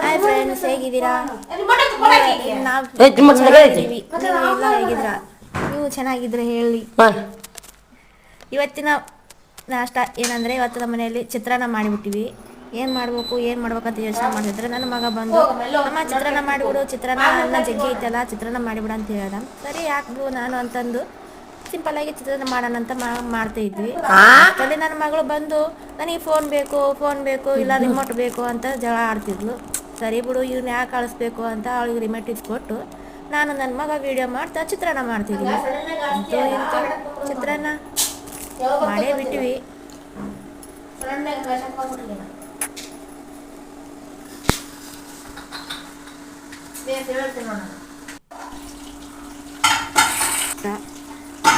Hi friends, ಹೇಗಿದ್ದೀರಾ? ನಾವು ಚೆನ್ನಾಗಿದ್ದೀವಿ. ನೀವೆಲ್ಲ ಹೇಗಿದ್ದೀರಾ? ನೀವು ಚೆನ್ನಾಗಿದ್ರೆ ಹೇಳಿ. ಇವತ್ತಿನ ನಾಷ್ಟ ಏನಂದರೆ, ಇವತ್ತು ನಮ್ಮ ಮನೆಯಲ್ಲಿ ಚಿತ್ರಾನ್ನ ಮಾಡಿಬಿಟ್ಟಿವಿ. ಏನು ಮಾಡ್ಬೇಕಂತ ಯೋಚನೆ ಮಾಡ್ತಿದ್ರೆ ನನ್ನ ಮಗ ಬಂದು, ಅಮ್ಮ ಚಿತ್ರಾನ್ನ ಮಾಡಿಬಿಡು, ಚಿತ್ರಾನ್ನ ಅನ್ನ ಜಗ್ಗಿ ಐತಲ್ಲ, ಚಿತ್ರಾನ್ನ ಮಾಡಿಬಿಡು ಅಂತ ಹೇಳ್ದ. ಸರಿ ಯಾಕೆ ನಾನು ಅಂತಂದು ಸಿಂಪಲ್ಲಾಗಿ ಚಿತ್ರಾನ್ನ ಮಾಡೋಣ ಅಂತ ಮಾಡ್ತಾ ಇದ್ವಿ. ಅಷ್ಟರಲ್ಲಿ ನನ್ನ ಮಗಳು ಬಂದು, ನನಗೆ ಫೋನ್ ಬೇಕು ಇಲ್ಲ ರಿಮೋಟ್ ಬೇಕು ಅಂತ ಜಗಳ ಆಡ್ತಿದ್ಲು. ಸರಿ ಬಿಡು, ಇವ್ನ ಯಾಕೆ ಕಳಿಸ್ಬೇಕು ಅಂತ ಅವಳಿಗೆ ರಿಮೋಟ್ ಇಸ್ಕೊಟ್ಟು ನಾನು ನನ್ನ ಮಗ ವಿಡಿಯೋ ಮಾಡ್ತಾ ಚಿತ್ರಾನ್ನ ಮಾಡ್ತಿದ್ವಿ. ಇಂತೂ ಚಿತ್ರಾನ್ನ ಮಾಡೇ ಬಿಟ್ಟಿವಿ.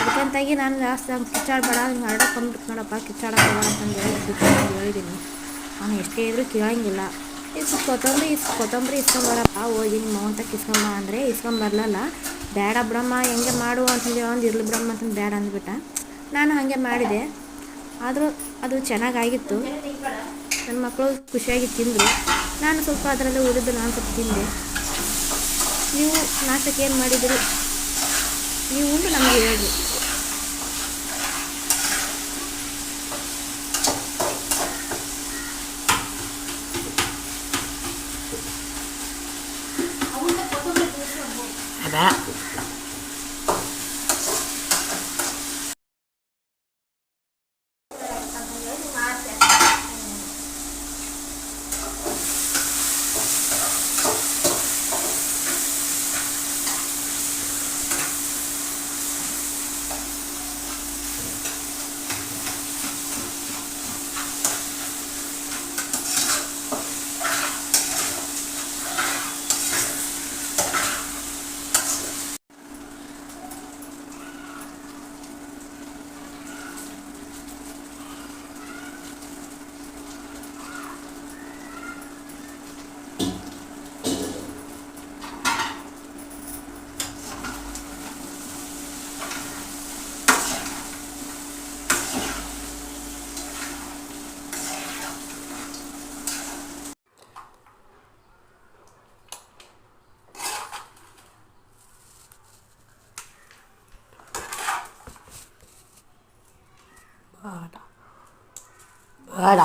ಅದಕ್ಕಂತಾಗಿ ನಾನು ಜಾಸ್ತಿ ಕಿಚ್ಚಾಡ್ಬೇಡ, ಹಿಂಗೆ ಹರಡಕ್ಕೆ ನೋಡಪ್ಪ, ಕಿಚ್ಚಾಡಕ್ಕೆ ಹೋಗೋಣ ಅಂತಂದು ಹೇಳಿದ್ದೀನಿ. ಅವನು ಎಷ್ಟೇ ಇದ್ರೂ ಕೇಳಂಗಿಲ್ಲ. ಕೊತ್ತಂಬರಿ ಇಸ್ಕೊಂಬರಪ್ಪ, ಹೋಗಿ ನಿಮ್ಮ ಅಂತ ಇಸ್ಕೊಂಬ ಅಂದರೆ ಇಸ್ಕೊಂಬರ್ಲಲ್ಲ. ಬೇಡ ಬಿಡಮ್ಮ, ಹೆಂಗೆ ಮಾಡು ಅಂತಂದು ಒಂದು ಇರ್ಲಿ ಬಿಡಮ್ಮ ಅಂತಂದು ಬೇಡ ಅಂದ್ಬಿಟ್ಟ. ನಾನು ಹಾಗೆ ಮಾಡಿದೆ. ಆದರೂ ಅದು ಚೆನ್ನಾಗಾಗಿತ್ತು. ನನ್ನ ಮಕ್ಕಳು ಖುಷಿಯಾಗಿ ತಿಂದರು. ನಾನು ಸ್ವಲ್ಪ ಅದರಲ್ಲಿ ಉಳಿದು ನಾನು ಸ್ವಲ್ಪ ತಿಂದೆ. ನೀವು ನಾಷ್ಟಕ್ಕೆ ಏನು ಮಾಡಿದಿರಿ? ನೀವು ಉಂಡು ನಮಗೆ ಹೇಳ್ರಿ. ಬೇಡ